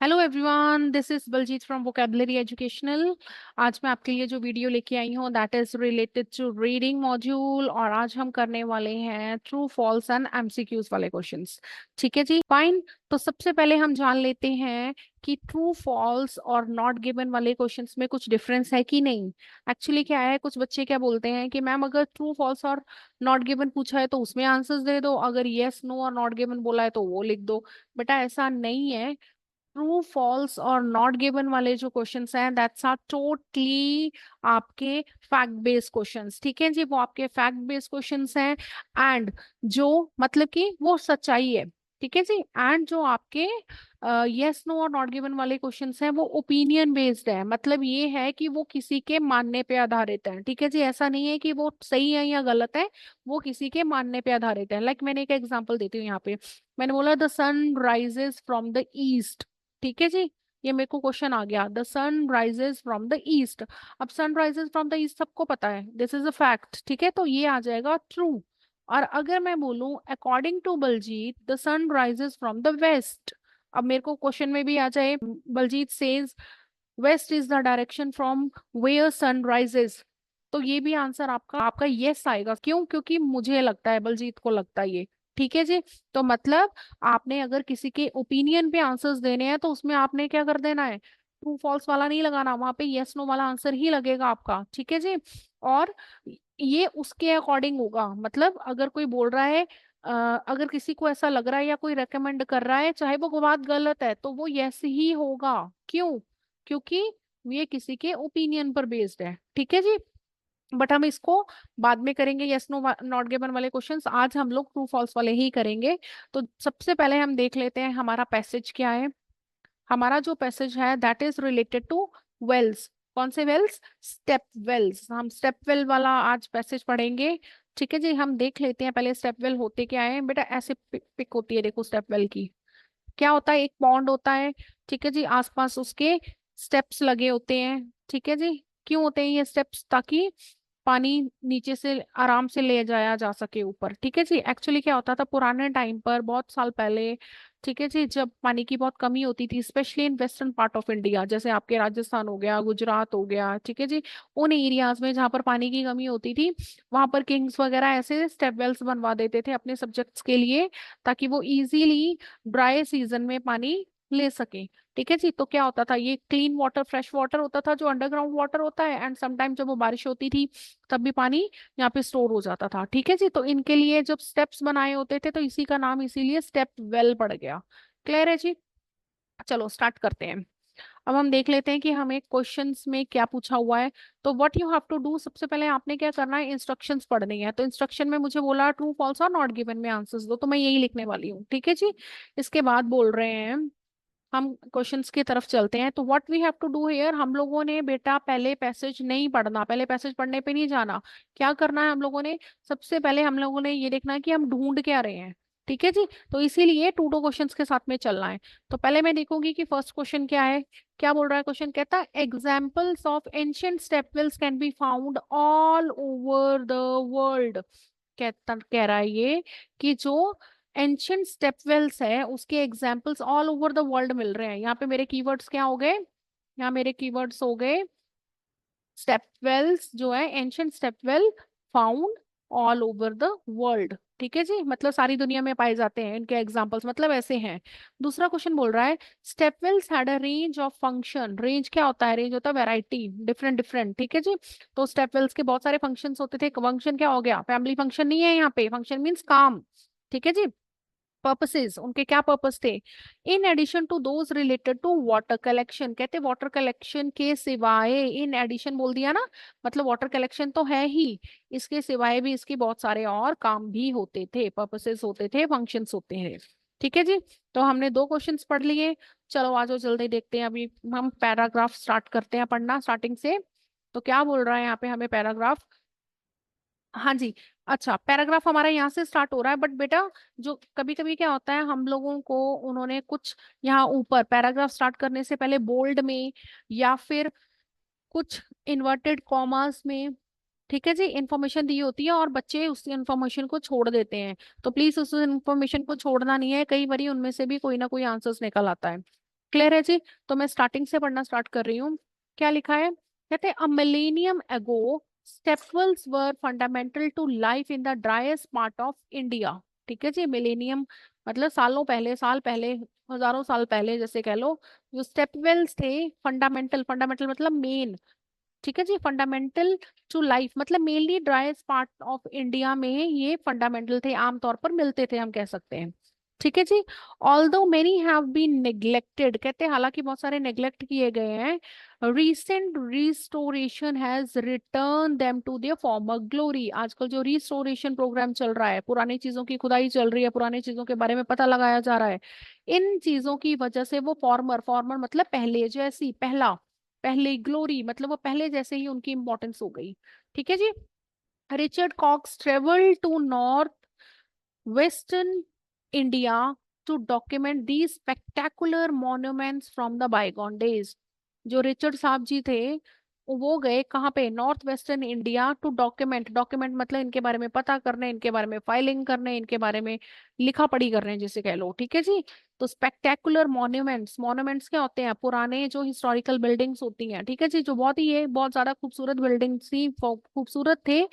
Hello everyone, this is Baljeet from vocabulary educational. आज मैं आपके लिए जो वीडियो लेके आई हूँ that is related to reading module, और आज हम करने वाले हैं ट्रू फॉल्स एंड एमसीक्यूज वाले क्वेश्चंस। ठीक है जी, फाइन। तो सबसे पहले हम जान लेते हैं कि ट्रू फॉल्स और नॉट गिवन वाले क्वेश्चंस में कुछ डिफरेंस है कि नहीं। एक्चुअली क्या है, कुछ बच्चे क्या बोलते हैं कि मैम अगर ट्रू फॉल्स और नॉट गिवन पूछा है तो उसमें आंसर्स दे दो, अगर यस नो और नॉट गिवन बोला है तो वो लिख दो। बेटा ऐसा नहीं है। ट्रू फॉल्स और नॉट गिवन वाले जो क्वेश्चंस हैं दैट्स आर टोटली आपके फैक्ट बेस्ड क्वेश्चंस। ठीक है जी, वो आपके फैक्ट बेस्ड क्वेश्चंस हैं। एंड जो मतलब कि वो सच्चाई है। ठीक है जी, एंड जो आपके यस नो और नॉट गिवन वाले क्वेश्चंस हैं वो ओपिनियन बेस्ड है। मतलब ये है कि वो किसी के मानने पे आधारित है। ठीक है जी, ऐसा नहीं है कि वो सही है या गलत है, वो किसी के मानने पे आधारित है। लाइक मैंने एक एग्जांपल देती हूँ यहाँ पे। मैंने बोला the sun rises from the east. ठीक है जी, ये मेरे को क्वेश्चन आ गया, the sun rises from the east. अब sun rises from the east सबको पता है, दिस इज अ फैक्ट। ठीक है, तो ये आ जाएगा ट्रू। और अगर मैं बोलूं according to Baljeet the sun rises from the west, अब मेरे को क्वेश्चन में भी आ जाए Baljeet says west is the direction from where sun rises, तो ये भी आंसर आपका आपका यस आएगा। क्यों? क्योंकि मुझे लगता है, बलजीत को लगता है ये। ठीक है जी, तो मतलब आपने अगर किसी के ओपिनियन पे आंसर्स देने हैं तो उसमें आपने क्या कर देना है, ट्रू फॉल्स वाला नहीं लगाना, वहां पे यस नो वाला आंसर ही लगेगा आपका। ठीक है जी, और ये उसके अकॉर्डिंग होगा। मतलब अगर कोई बोल रहा है, अगर किसी को ऐसा लग रहा है या कोई रेकमेंड कर रहा है, चाहे वो बात गलत है, तो वो यस ही होगा। क्यों? क्योंकि ये किसी के ओपिनियन पर बेस्ड है। ठीक है जी, बट हम इसको बाद में करेंगे, यस नो नॉट गिवन वाले क्वेश्चंस। आज हम लोग ट्रू फॉल्स वाले ही करेंगे। तो सबसे पहले हम देख लेते हैं हमारा पैसेज क्या है। हमारा जो पैसेज है that is related to wells. कौन से वेल्स? Stepwells. हम स्टेप वेल वाला आज पैसेज पढ़ेंगे। ठीक है जी, हम देख लेते हैं पहले स्टेप वेल होते क्या है। बेटा ऐसे पिक होती है, देखो स्टेप वेल की क्या होता है, एक पॉन्ड होता है। ठीक है जी, आसपास उसके स्टेप्स लगे होते हैं। ठीक है जी, क्यों होते हैं ये स्टेप्स? ताकि पानी नीचे से आराम से ले जाया जा सके ऊपर। ठीक है जी, एक्चुअली क्या होता था पुराने टाइम पर, बहुत साल पहले, ठीक है जी, जब पानी की बहुत कमी होती थी specially in western part of India, जैसे आपके राजस्थान हो गया, गुजरात हो गया, ठीक है जी, उन एरियाज में जहाँ पर पानी की कमी होती थी, वहां पर किंग्स वगैरह ऐसे स्टेप वेल्स बनवा देते थे अपने सब्जेक्ट्स के लिए, ताकि वो इजीली ड्राई सीजन में पानी ले सके। ठीक है जी, तो क्या होता था, ये क्लीन वाटर फ्रेश वाटर होता था जो अंडरग्राउंड वाटर होता है, एंड समटाइम जब वो बारिश होती थी तब भी पानी यहाँ पे स्टोर हो जाता था। ठीक है जी, तो इनके लिए जब स्टेप्स बनाए होते थे तो इसी का नाम इसीलिए स्टेप वेल पड़ गया। क्लियर है जी? चलो स्टार्ट करते हैं। अब हम देख लेते हैं कि हमें क्वेश्चंस में क्या पूछा हुआ है। तो what you have to do, सबसे पहले आपने क्या करना है, इंस्ट्रक्शंस पढ़नी है। तो इंस्ट्रक्शन में मुझे बोला ट्रू फॉल्स और नॉट गिवन में आंसर्स दो, तो मैं यही लिखने वाली हूँ। ठीक है जी, इसके बाद बोल रहे हैं हम क्वेश्चंस की तरफ चलते हैं। तो what we have to do here, हम लोगों ने बेटा पहले पैसेज नहीं पढ़ना, पहले पैसेज पढ़ने पे नहीं जाना। क्या करना है हम लोगों ने, सबसे पहले हम लोगों ने ये देखना है कि हम ढूंढ क्या रहे हैं। ठीक है जी, तो इसीलिए टू टू क्वेश्चंस के साथ में चलना है। तो पहले मैं देखूंगी कि फर्स्ट क्वेश्चन क्या है। क्या बोल रहा है क्वेश्चन, कहता है examples of ancient stepwells can be found all over the world. कहता कह रहा है ये कि जो एंशियंट स्टेपवेल्स है उसके examples all over the world मिल रहे हैं। यहाँ पे मेरे कीवर्ड्स क्या हो गए, यहाँ मेरे कीवर्ड्स हो गए स्टेपवेल्स जो है, ancient stepwell found all over the world. ठीक है जी, मतलब सारी दुनिया में पाए जाते हैं, इनके एग्जांपल्स मतलब ऐसे हैं। दूसरा क्वेश्चन बोल रहा है stepwells had a range of function. Range क्या होता है? रेंज होता है वैरायटी, डिफरेंट डिफरेंट। ठीक है जी, तो स्टेपवेल्स के बहुत सारे फंक्शंस होते थे। फंक्शन क्या हो गया, फैमिली फंक्शन नहीं है यहाँ पे, फंक्शन मीन्स काम। ठीक है जी, पर्पसेस, उनके क्या पर्पस थे, in addition to those related to water collection. कहते वाटर कलेक्शन के सिवाय, इन एडिशन बोल दिया ना, मतलब वाटर कलेक्शन तो है ही, इसके सिवाय भी इसके बहुत सारे और काम भी होते थे, पर्पसेस होते थे, फंक्शंस होते हैं। ठीक है जी, तो हमने दो क्वेश्चंस पढ़ लिए। चलो आ जाओ जल्दी देखते हैं, अभी हम पैराग्राफ स्टार्ट करते हैं पढ़ना स्टार्टिंग से। तो क्या बोल रहा है यहाँ पे हमें पैराग्राफ, हाँ जी, अच्छा पैराग्राफ हमारा यहाँ से स्टार्ट हो रहा है। बट बेटा जो कभी कभी क्या होता है, हम लोगों को उन्होंने कुछ यहाँ ऊपर पैराग्राफ स्टार्ट करने से पहले बोल्ड में या फिर कुछ इन्वर्टेड कॉमास में, ठीक है जी, इंफॉर्मेशन दी होती है और बच्चे उस इंफॉर्मेशन को छोड़ देते हैं। तो प्लीज उस इंफॉर्मेशन को छोड़ना नहीं है, कई बार उनमें से भी कोई ना कोई आंसर्स निकल आता है। क्लियर है जी। तो मैं स्टार्टिंग से पढ़ना स्टार्ट कर रही हूँ। क्या लिखा है, कहते हैं a millennium ago stepwells were fundamental to life in the driest part of India. ठीक है जी, मिलेनियम मतलब सालों पहले, साल पहले, हजारों साल पहले जैसे कह लो, जो स्टेपवेल्स थे, फंडामेंटल, फंडामेंटल मतलब मेन, ठीक है जी, फंडामेंटल टू लाइफ मतलब mainly driest part of India में ये फंडामेंटल थे, आमतौर पर मिलते थे हम कह सकते हैं। ठीक है जी। Although many have been neglected, कहते हैं हालांकि बहुत सारे नेग्लेक्ट किए गए हैं, recent restoration has returned them to their former glory. आजकल जो रिस्टोरेशन प्रोग्राम चल रहा है, पुरानी चीजों की खुदाई चल रही है, पुरानी चीजों के बारे में पता लगाया जा रहा है, इन चीजों की वजह से वो फॉर्मर, फॉर्मर मतलब पहले जैसी, पहला, पहले ग्लोरी मतलब वो पहले जैसे ही उनकी इंपॉर्टेंस हो गई। ठीक है जी। Richard Cox travel to north western India to document the spectacular monuments from the bygone days. जो रिचर्ड साहब जी थे वो गए कहाँ पे, north western India, to document, document मतलब इनके बारे में पता करने, इनके बारे में फाइलिंग करने, इनके बारे में लिखा पढ़ी कर रहे हैं जिसे कह लो। ठीक है जी। तो स्पेक्टेकुलर मॉन्यूमेंट्स, मॉन्यूमेंट्स क्या होते हैं, पुराने जो हिस्टोरिकल बिल्डिंग्स होती हैं, ठीक है जी, जो बहुत ही ये बहुत ज्यादा खूबसूरत बिल्डिंग्स थी, खूबसूरत थे,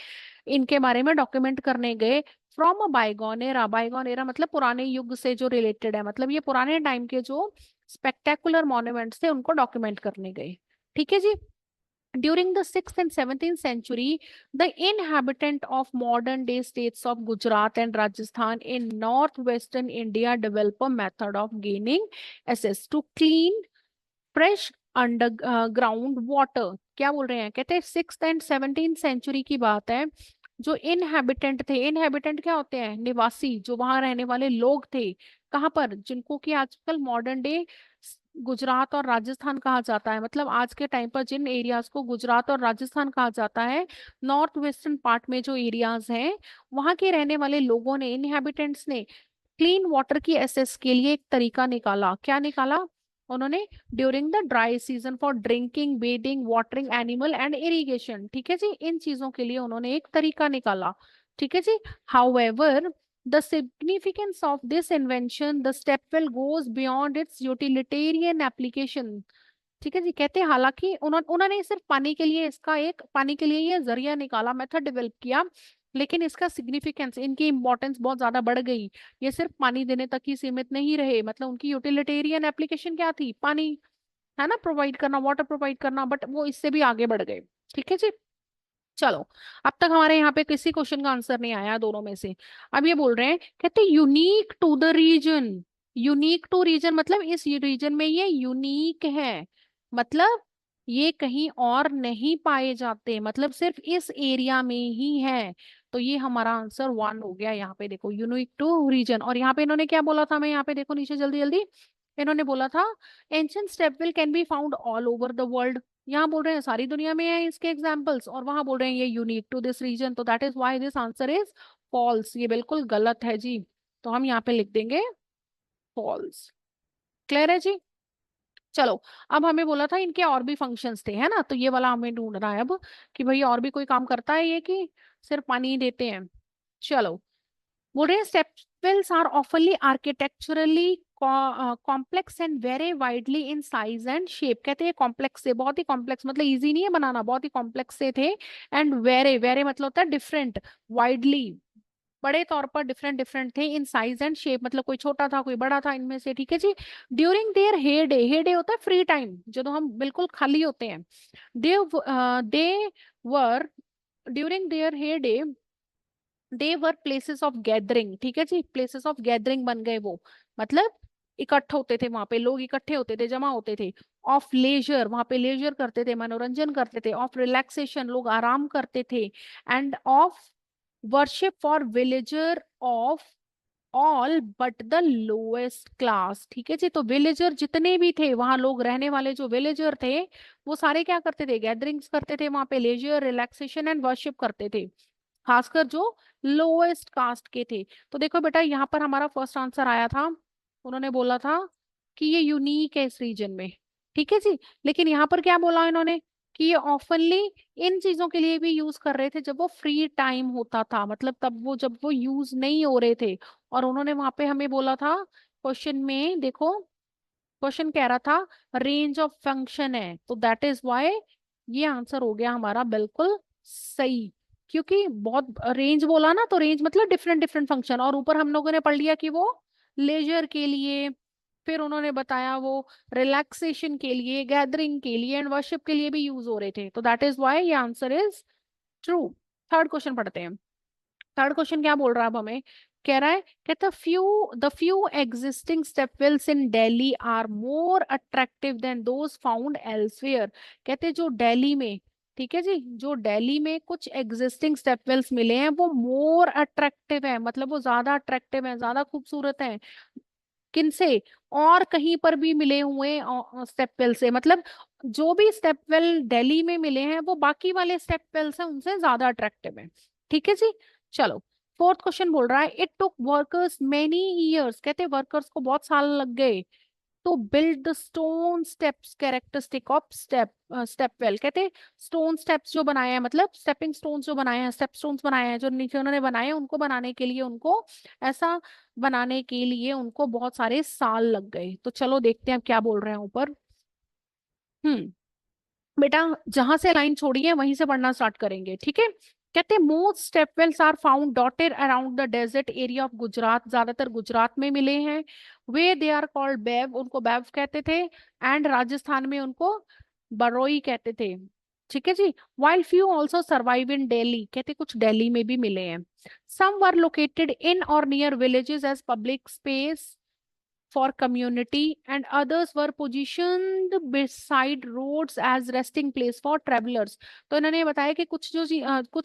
इनके बारे में डॉक्यूमेंट करने गए from a bygone era. Bygone era मतलब पुराने युग से जो रिलेटेड है, मतलब ये पुराने टाइम के जो स्पेक्टेकुलर मॉन्यूमेंट्स थे उनको डॉक्यूमेंट करने गए। ठीक है जी। During the 6th and 17th century, the inhabitant of modern day states of Gujarat and Rajasthan in northwestern India developed a method of gaining access to clean fresh underground water. क्या बोल रहे हैं, कहते हैं 6th and 17th सेंचुरी की बात है। जो इनहेबिटेंट थे, इनहेबिटेंट क्या होते हैं, निवासी, जो वहां रहने वाले लोग थे, कहाँ पर, जिनको कि आजकल मॉडर्न डे गुजरात और राजस्थान कहा जाता है, मतलब आज के टाइम पर जिन एरियाज को गुजरात और राजस्थान कहा जाता है, नॉर्थ वेस्टर्न पार्ट में जो एरियाज हैं, वहां के रहने वाले लोगों ने, इनहेबिटेंट्स ने क्लीन वाटर की एसेस के लिए एक तरीका निकाला। क्या निकाला उन्होंने, during the dry season for drinking, bathing, watering animal and irrigation. ठीक है जी, इन चीजों के लिए उन्होंने एक तरीका निकाला। ठीक है जी। However the significance of this invention, the stepwell goes beyond its utilitarian application. ठीक है जी, कहते हैं हालांकि उन्होंने सिर्फ पानी के लिए, इसका एक पानी के लिए ये जरिया निकाला, मेथड डेवलप किया, लेकिन इसका सिग्निफिकेंस, इनकी इंपॉर्टेंस बहुत ज्यादा बढ़ गई। ये सिर्फ पानी देने तक ही सीमित नहीं रहे, मतलब उनकी यूटिलिटेरियन एप्लीकेशन क्या थी, पानी है ना, प्रोवाइड करना, वाटर प्रोवाइड करना, बट वो इससे भी आगे बढ़ गए। ठीक है जी। चलो, अब तक हमारे यहाँ पे किसी क्वेश्चन का आंसर नहीं आया दोनों में से। अब ये बोल रहे हैं, कहते unique to the region. Unique to region मतलब इस रीजन में ये यूनिक है, मतलब ये कहीं और नहीं पाए जाते, मतलब सिर्फ इस एरिया में ही है। तो ये हमारा आंसर वन हो गया। यहाँ पे देखो, यूनिक टू रीजन, और यहाँ पे इन्होंने क्या बोला था, मैं यहाँ पे देखो नीचे जल्दी जल्दी, इन्होंने बोला था ancient stepwell can be found all over the world. यहाँ बोल रहे हैं सारी दुनिया में है इसके एग्जाम्पल्स, और वहां बोल रहे हैं ये यूनिक टू दिस रीजन, तो that is why this answer is false. ये बिल्कुल गलत है जी, तो हम यहाँ पे लिख देंगे फॉल्स। क्लियर है जी। चलो, अब हमें बोला था इनके और भी फंक्शंस थे, है ना, तो ये वाला हमें ढूंढना है अब कि भाई और भी कोई काम करता है ये, कि सिर्फ पानी ही देते हैं। चलो, बोल रहे हैं स्टेपवेल्स आर ऑफनली architecturally complex and very widely in size and shape. कहते हैं कॉम्प्लेक्स से, बहुत ही कॉम्प्लेक्स मतलब इजी नहीं है बनाना, बहुत ही कॉम्प्लेक्स से थे, एंड वेरे, वेरे मतलब होता है डिफरेंट, वाइडली बड़े तौर पर डिफरेंट डिफरेंट थे, इन साइज एंड शेप मतलब कोई छोटा था कोई बड़ा था इनमें से। ठीक है जी। ड्यूरिंग देयर हेडे, हेडे होता है फ्री टाइम, जब हम बिल्कुल खाली होते हैं, they were during their heyday they were places of gathering. ठीक है जी, प्लेसेस ऑफ गैदरिंग बन गए वो, मतलब इकट्ठे होते थे वहां पे, लोग इकट्ठे होते थे, जमा होते थे। ऑफ लेजर, वहां पे लेजर करते थे, मनोरंजन करते थे। ऑफ रिलैक्सेशन, लोग आराम करते थे। End of worship for villager of all but the lowest class. ठीक है जी, तो विलेजर जितने भी थे वहां, लोग रहने वाले जो विलेजर थे, वो सारे क्या करते थे, गैदरिंग्स करते थे वहां पे, लेजर, रिलैक्सेशन एंड वर्शिप करते थे, खासकर जो लोएस्ट कास्ट के थे। तो देखो बेटा, यहाँ पर हमारा फर्स्ट आंसर आया था, उन्होंने बोला था कि ये यूनिक है इस रीजन में। ठीक है जी। लेकिन यहाँ पर क्या बोला इन्होंने, कि ये ऑफनली इन चीजों के लिए भी यूज कर रहे थे जब वो फ्री टाइम होता था, मतलब तब वो, जब वो यूज नहीं हो रहे थे। और उन्होंने वहां पे हमें बोला था क्वेश्चन में, देखो क्वेश्चन कह रहा था रेंज ऑफ फंक्शन है, तो दैट इज व्हाई ये आंसर हो गया हमारा बिल्कुल सही। क्योंकि बहुत रेंज बोला ना, तो रेंज मतलब डिफरेंट डिफरेंट फंक्शन, और ऊपर हम लोगों ने पढ़ लिया कि वो लेजर के लिए, फिर उन्होंने बताया वो रिलैक्सेशन के लिए, गैदरिंग के लिए एंड वर्शिप के लिए भी यूज हो रहे थे, तो दैट इज व्हाई ये answer is true. Third question पढ़ते हैं। थर्ड क्वेश्चन क्या बोल रहा है अब हमें, कह रहा है, कहता few existing stepwells in Delhi are more attractive than those found elsewhere. कहते जो दिल्ली में, ठीक है जी, जो दिल्ली में कुछ एग्जिस्टिंग स्टेपवेल्स मिले हैं वो मोर अट्रैक्टिव है, मतलब वो ज्यादा अट्रैक्टिव है, ज्यादा खूबसूरत है किनसे, और कहीं पर भी मिले हुए स्टेपवेल से, मतलब जो भी स्टेपवेल दिल्ली में मिले हैं वो बाकी वाले स्टेपवेल से उनसे ज्यादा अट्रैक्टिव है। ठीक है जी। चलो, फोर्थ क्वेश्चन बोल रहा है, it took workers many years, कहते वर्कर्स को बहुत साल लग गए to build the stone steps characteristic of stepwell. कहते स्टोन स्टेप्स जो बनाए हैं, मतलब स्टेपिंग स्टोन्स जो बनाए हैं, स्टेप स्टोन्स बनाए हैं जो नीचे उन्होंने बनाए हैं, उनको बनाने के लिए उनको ऐसा बनाने के लिए उनको बहुत सारे साल लग गए। तो चलो देखते हैं अब क्या बोल रहे हैं ऊपर। हम्म, बेटा जहां से लाइन छोड़ी है वहीं से पढ़ना स्टार्ट करेंगे, ठीक है। कहते most stepwells are found dotted around the desert area of Gujarat, ज्यादातर गुजरात में मिले हैं। वे दे आर कॉल्ड बैव, उनको बैव कहते थे, एंड राजस्थान में उनको बरोई कहते थे। ठीक है जी। While few also survive in Delhi, कहते कुछ दिल्ली में भी मिले हैं। सम वर लोकेटेड इन और near villages as public space for community and others were positioned beside roads as resting place for travelers। तो इन्होंने ये बताया कि कुछ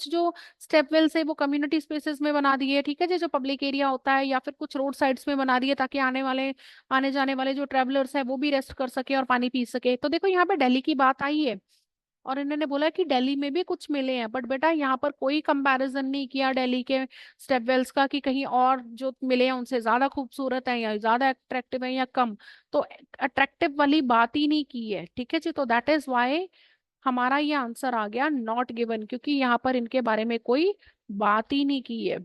जो स्टेप वेल्स है वो कम्युनिटी स्पेसेस में बना दिए, ठीक है जी, जो पब्लिक एरिया होता है, या फिर कुछ रोड साइड्स में बना दिए ताकि आने जाने वाले जो ट्रेवलर्स है वो भी रेस्ट कर सके और पानी पी सके। तो देखो यहाँ पे दिल्ली की बात आई है, और इन्होंने बोला कि दिल्ली में भी कुछ मिले हैं, बट बेटा यहाँ पर कोई कंपैरिजन नहीं किया दिल्ली के स्टेपवेल्स का कि कहीं और जो मिले हैं उनसे ज्यादा खूबसूरत है या ज्यादा अट्रैक्टिव है या कम। तो अट्रैक्टिव वाली बात ही नहीं की है, ठीक है जी। तो दैट इज वाई हमारा ये आंसर आ गया नॉट गिवन, क्योंकि यहाँ पर इनके बारे में कोई बात ही नहीं की है।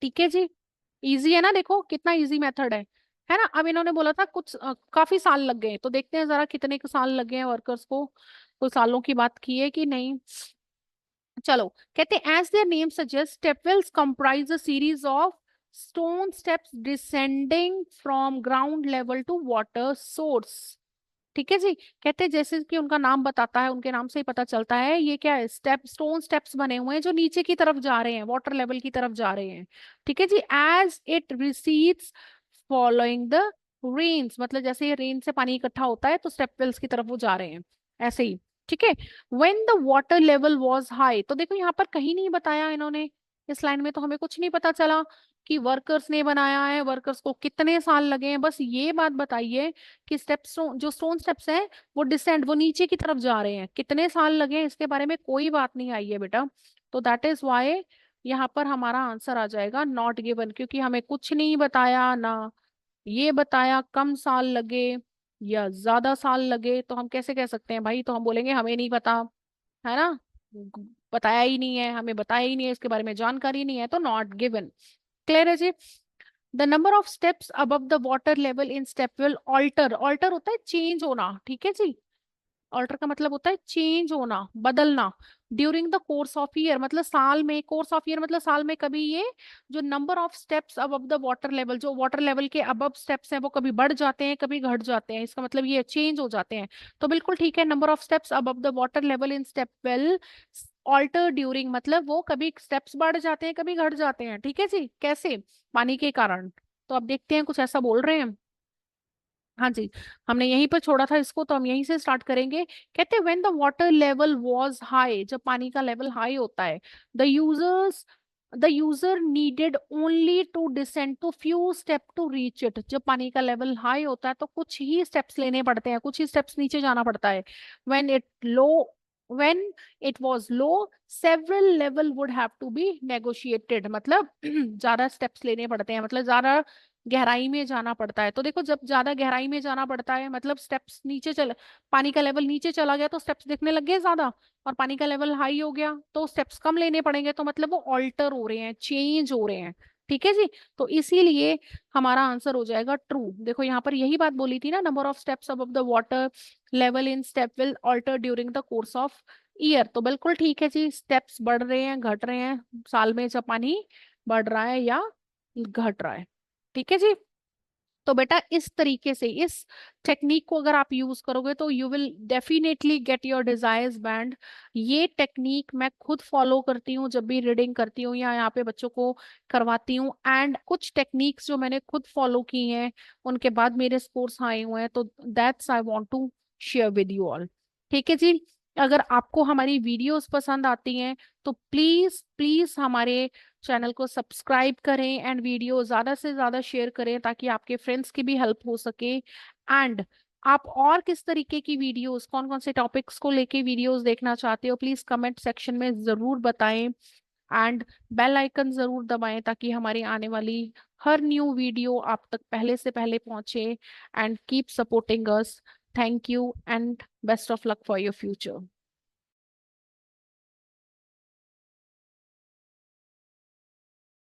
ठीक है जी। इजी है ना, देखो कितना इजी मेथड है ना। अब इन्होंने बोला था कुछ काफी साल लग गए, तो देखते हैं जरा कितने साल लगे हैं वर्कर्स को, कोई सालों की बात की है कि नहीं। चलो, कहते as their name suggest stepwells comprise a series of stone steps descending from ground level to water source. ठीक है जी। कहते हैं जैसे कि उनका नाम बताता है, उनके नाम से ही पता चलता है ये क्या है, स्टोन स्टेप्स बने हुए हैं जो नीचे की तरफ जा रहे हैं, वाटर लेवल की तरफ जा रहे हैं। ठीक है जी। As it recedes following the rains, मतलब जैसे ये रेन से पानी इकट्ठा होता है तो स्टेपवेल्स की तरफ वो जा रहे हैं, ऐसे ही। ठीक है। When the water level was high, तो देखो यहाँ पर कहीं नहीं बताया इन्होंने, इस लाइन में तो हमें कुछ नहीं पता चला कि वर्कर्स ने बनाया है, वर्कर्स को कितने साल लगे हैं, बस ये बात बताइए कि स्टेप्स जो स्टोन स्टेप्स हैं वो डिसेंड, वो नीचे की तरफ जा रहे हैं, कितने साल लगे हैं इसके बारे में कोई बात नहीं आई है बेटा। तो दैट इज वाई यहाँ पर हमारा आंसर आ जाएगा नॉट गिवन, क्योंकि हमें कुछ नहीं बताया ना, ये बताया कम साल लगे या ज्यादा साल लगे, तो हम कैसे कह सकते हैं भाई, तो हम बोलेंगे हमें नहीं पता, है ना, बताया ही नहीं है, हमें बताया ही नहीं है, इसके बारे में जानकारी नहीं है, तो नॉट गिवन। क्लियर है जी। The number of steps above the water level in step will alter, alter होता है चेंज होना, ठीक है जी। ऑल्टर का मतलब होता है चेंज होना, बदलना। During the course of year, मतलब साल में, कोर्स ऑफ ईयर मतलब साल में कभी ये जो number of steps above the water level, जो वाटर लेवल के अबव स्टेप्स हैं वो कभी बढ़ जाते हैं कभी घट जाते हैं, इसका मतलब ये चेंज हो जाते हैं। तो बिल्कुल ठीक है, number of steps above the water level in stepwell alter during, मतलब वो कभी स्टेप्स बढ़ जाते हैं कभी घट जाते हैं, ठीक है जी। कैसे, पानी के कारण। तो अब देखते हैं कुछ ऐसा बोल रहे हैं। हाँ जी, हमने यहीं पर छोड़ा था इसको, तो हम यहीं से स्टार्ट करेंगे। कहते हैं when the water level was high, जब पानी का लेवल हाई होता है, the user needed only to descend to few step to reach it. जब पानी का लेवल हाई होता है तो कुछ ही स्टेप्स लेने पड़ते हैं, कुछ ही स्टेप्स नीचे जाना पड़ता है। When it low when it was low several level would have to be negotiated, मतलब ज्यादा स्टेप्स लेने पड़ते हैं, मतलब ज्यादा गहराई में जाना पड़ता है। तो देखो जब ज्यादा गहराई में जाना पड़ता है मतलब स्टेप्स नीचे चल, पानी का लेवल नीचे चला गया तो स्टेप्स दिखने लग गए ज्यादा, और पानी का लेवल हाई हो गया तो स्टेप्स कम लेने पड़ेंगे, तो मतलब वो ऑल्टर हो रहे हैं, चेंज हो रहे हैं। ठीक है जी। तो इसीलिए हमारा आंसर हो जाएगा ट्रू। देखो यहाँ पर यही बात बोली थी ना, number of steps above the water level in step will alter during the course of year. तो बिल्कुल ठीक है जी, स्टेप्स बढ़ रहे हैं घट रहे हैं साल में जब पानी बढ़ रहा है या घट रहा है। ठीक है जी। तो बेटा इस तरीके से इस टेक्निक को अगर आप यूज करोगे तो you will definitely get your desires band. ये टेक्निक मैं खुद फॉलो करती हूँ जब भी रीडिंग करती हूँ या यहाँ पे बच्चों को करवाती हूँ, एंड कुछ टेक्निक्स जो मैंने खुद फॉलो की हैं उनके बाद मेरे स्कोर्स आए हुए हैं, तो that's I want to share with you all. ठीक है जी। अगर आपको हमारी वीडियोस पसंद आती हैं तो प्लीज प्लीज हमारे चैनल को सब्सक्राइब करें एंड वीडियो ज्यादा से ज्यादा शेयर करें ताकि आपके फ्रेंड्स की भी हेल्प हो सके। एंड आप और किस तरीके की वीडियोस, कौन कौन से टॉपिक्स को लेके वीडियोस देखना चाहते हो, प्लीज कमेंट सेक्शन में जरूर बताएं। एंड बेल आइकन जरूर दबाएं ताकि हमारी आने वाली हर न्यू वीडियो आप तक पहले से पहले पहुंचे। And keep supporting us. Thank you and best of luck for your future.